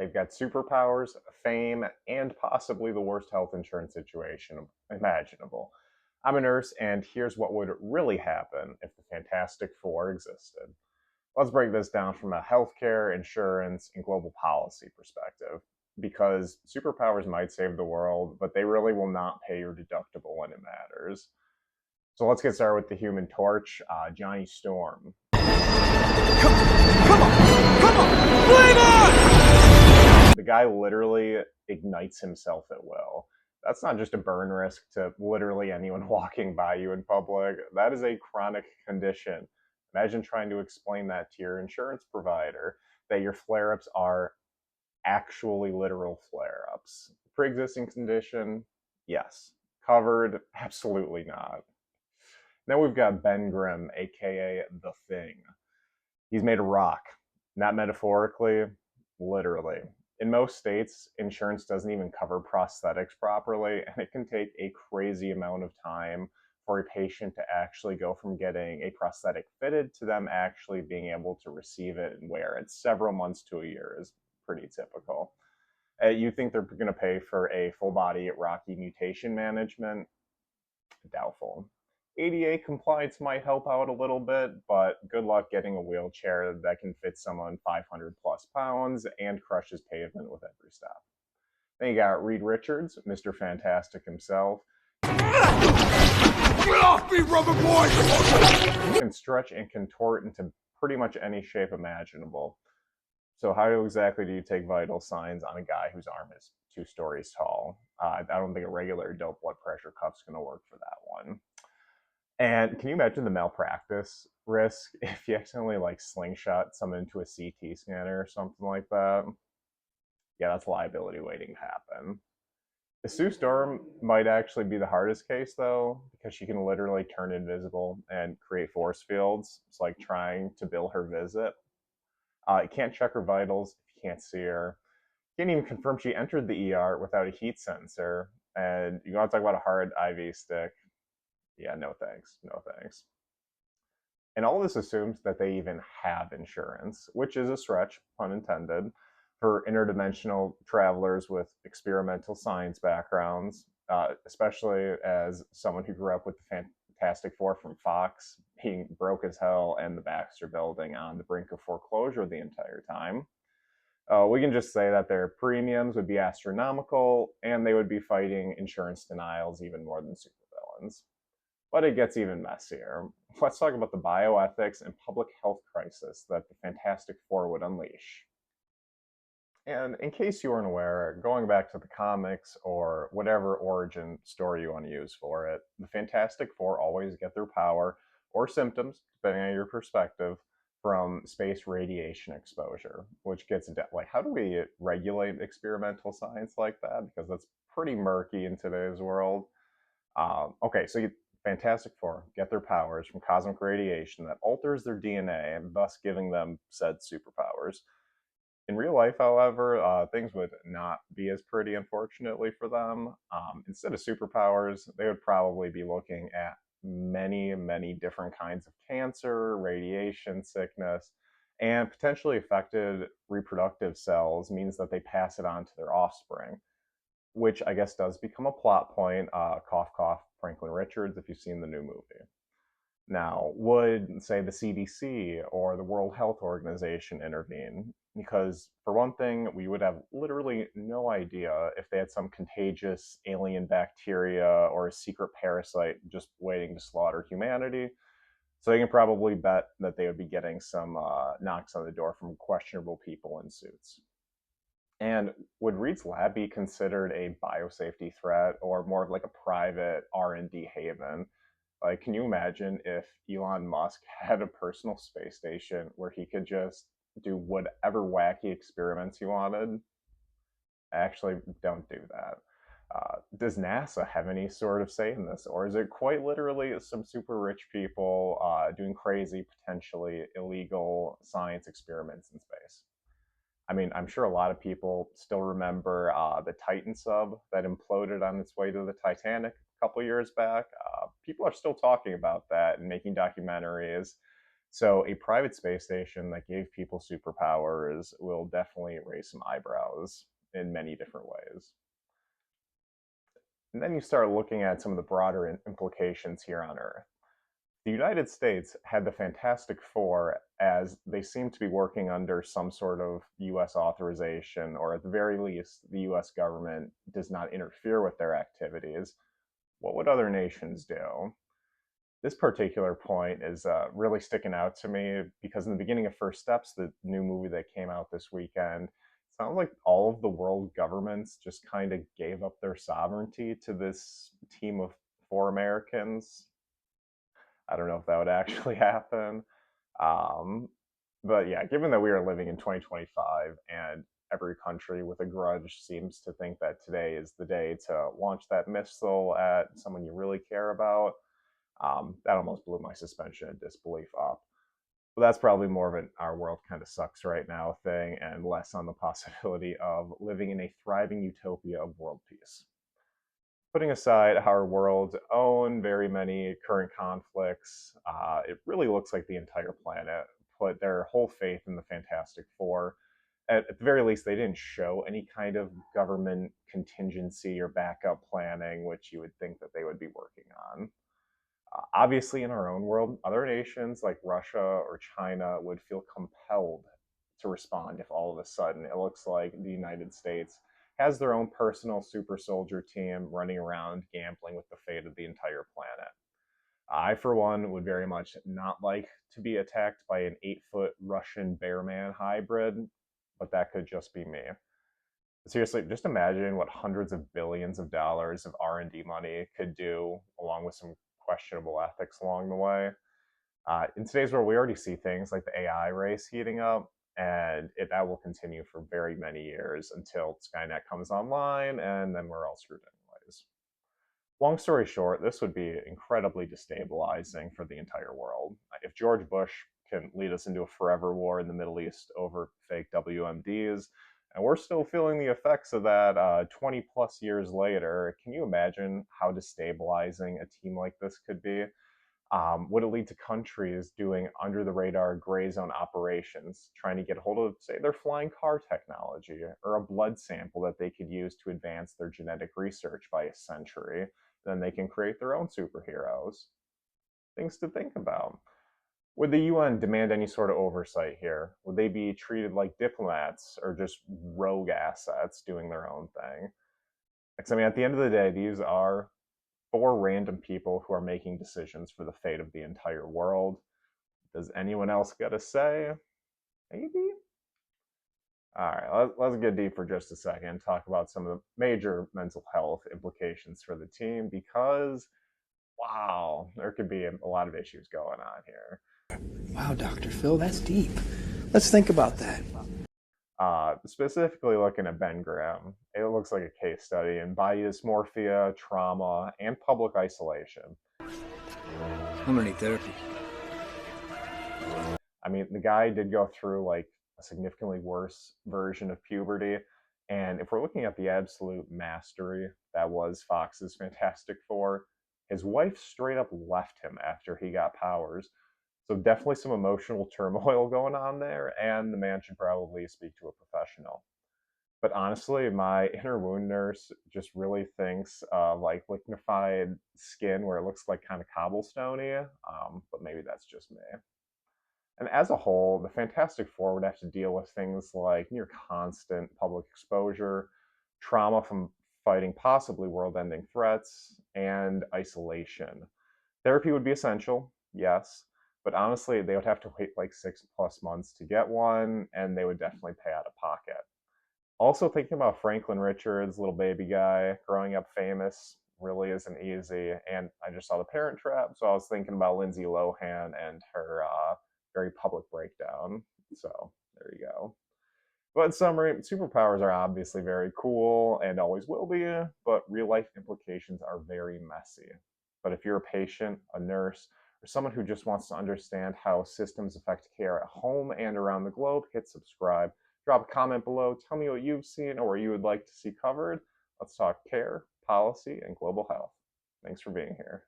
They've got superpowers, fame, and possibly the worst health insurance situation imaginable. I'm a nurse, and here's what would really happen if the Fantastic Four existed. Let's break this down from a healthcare, insurance, and global policy perspective. Because superpowers might save the world, but they really will not pay your deductible when it matters. So let's get started with the Human Torch, Johnny Storm. Flame on! The guy literally ignites himself at will. That's not just a burn risk to literally anyone walking by you in public. That is a chronic condition. Imagine trying to explain that to your insurance provider, that your flare-ups are actually literal flare-ups. Pre-existing condition, yes. Covered, absolutely not. Then we've got Ben Grimm, aka The Thing. He's made of rock, not metaphorically, literally. In most states, insurance doesn't even cover prosthetics properly, and it can take a crazy amount of time for a patient to actually go from getting a prosthetic fitted to them actually being able to receive it and wear it. Several months to a year is pretty typical. You think they're going to pay for a full body Rocky mutation management? Doubtful. ADA compliance might help out a little bit, but good luck getting a wheelchair that can fit someone 500 plus pounds and crushes pavement with every step. Then you got Reed Richards, Mr. Fantastic himself. Get off me, rubber boy! He can stretch and contort into pretty much any shape imaginable. So how exactly do you take vital signs on a guy whose arm is 2 stories tall? I don't think a regular dope blood pressure cuff's going to work for that one. And can you imagine the malpractice risk if you accidentally slingshot someone into a CT scanner or something like that? Yeah, that's liability waiting to happen. Sue Storm might actually be the hardest case though, because she can literally turn invisible and create force fields. It's like trying to bill her visit. You can't check her vitals if you can't see her. You can't even confirm she entered the ER without a heat sensor. And you want to talk about a hard IV stick. Yeah, no thanks. No thanks. And all this assumes that they even have insurance, which is a stretch, pun intended, for interdimensional travelers with experimental science backgrounds, especially as someone who grew up with the Fantastic Four from Fox being broke as hell and the Baxter building on the brink of foreclosure the entire time. We can just say that their premiums would be astronomical and they would be fighting insurance denials even more than supervillains. But it gets even messier. Let's talk about the bioethics and public health crisis that the Fantastic Four would unleash. And in case you weren't aware, going back to the comics or whatever origin story you want to use for it, the Fantastic Four always get their power or symptoms, depending on your perspective, from space radiation exposure, which gets how do we regulate experimental science like that? Because that's pretty murky in today's world. Okay, so Fantastic Four get their powers from cosmic radiation that alters their DNA, and thus giving them said superpowers. In real life, however, things would not be as pretty, unfortunately, for them. Instead of superpowers, they would probably be looking at many, many different kinds of cancer, radiation sickness, and potentially affected reproductive cells means that they pass it on to their offspring, which I guess does become a plot point. Cough, cough, Franklin Richards, if you've seen the new movie. Now, would, say, the CDC or the World Health Organization intervene? Because, for one thing, we would have literally no idea if they had some contagious alien bacteria or a secret parasite just waiting to slaughter humanity. So you can probably bet that they would be getting some knocks on the door from questionable people in suits. And would Reed's lab be considered a biosafety threat or more of like a private R&D haven? Like, can you imagine if Elon Musk had a personal space station where he could just do whatever wacky experiments he wanted? Actually, don't do that. Does NASA have any sort of say in this, or is it quite literally some super rich people doing crazy, potentially illegal science experiments in space? I mean, I'm sure a lot of people still remember the Titan sub that imploded on its way to the Titanic a couple years back. People are still talking about that and making documentaries. So a private space station that gave people superpowers will definitely raise some eyebrows in many different ways. And then you start looking at some of the broader implications here on Earth. The United States had the Fantastic Four as they seem to be working under some sort of US authorization, or at the very least, the US government does not interfere with their activities. What would other nations do? This particular point is really sticking out to me because in the beginning of First Steps, the new movie that came out this weekend, it sounds like all of the world governments just kind of gave up their sovereignty to this team of four Americans. I don't know if that would actually happen. Um, but yeah, given that we are living in 2025 and every country with a grudge seems to think that today is the day to launch that missile at someone you really care about, that almost blew my suspension of disbelief up. But that's probably more of an our world kind of sucks right now thing and less on the possibility of living in a thriving utopia of world peace. Putting aside our world's own very many current conflicts, it really looks like the entire planet put their whole faith in the Fantastic Four. At the very least, they didn't show any kind of government contingency or backup planning, which you would think that they would be working on. Obviously, in our own world, other nations like Russia or China would feel compelled to respond if all of a sudden it looks like the United States has their own personal super soldier team running around gambling with the fate of the entire planet. I, for one, would very much not like to be attacked by an 8-foot Russian bear-man hybrid, but that could just be me. Seriously, just imagine what hundreds of billions of dollars of R&D money could do, along with some questionable ethics along the way. In today's world, we already see things like the AI race heating up, and that will continue for very many years until Skynet comes online, and then we're all screwed anyways. Long story short, this would be incredibly destabilizing for the entire world. If George Bush can lead us into a forever war in the Middle East over fake WMDs, and we're still feeling the effects of that 20 plus years later, can you imagine how destabilizing a team like this could be? Would it lead to countries doing under the radar gray zone operations, trying to get hold of, say, their flying car technology or a blood sample that they could use to advance their genetic research by a century? Then they can create their own superheroes. Things to think about. Would the UN demand any sort of oversight here? Would they be treated like diplomats or just rogue assets doing their own thing? Because, I mean, at the end of the day, these are four random people who are making decisions for the fate of the entire world. Does anyone else get a say? Maybe? All right, let's get deep for just a second, talk about some of the major mental health implications for the team because, wow, there could be a lot of issues going on here. Wow, Dr. Phil, that's deep. Let's think about that. Specifically looking at Ben Graham, it looks like a case study in body dysmorphia, trauma, and public isolation. I'm gonna need therapy. I mean, the guy did go through like a significantly worse version of puberty. And if we're looking at the absolute mastery that was Fox's Fantastic Four, his wife straight up left him after he got powers. So definitely some emotional turmoil going on there, and the man should probably speak to a professional. But honestly, my inner wound nurse just really thinks like lignified skin where it looks like kind of cobblestoney, but maybe that's just me. And as a whole, the Fantastic Four would have to deal with things like near constant public exposure, trauma from fighting possibly world ending threats, and isolation. Therapy would be essential, yes, but honestly, they would have to wait like 6+ months to get one, and they would definitely pay out of pocket. Also, thinking about Franklin Richards, little baby guy, growing up famous really isn't easy. And I just saw The Parent Trap, so I was thinking about Lindsay Lohan and her very public breakdown. So there you go. But in summary, superpowers are obviously very cool and always will be, but real life implications are very messy. But if you're a patient, a nurse, or someone who just wants to understand how systems affect care at home and around the globe, hit subscribe. Drop a comment below. Tell me what you've seen or what you would like to see covered. Let's talk care, policy, and global health. Thanks for being here.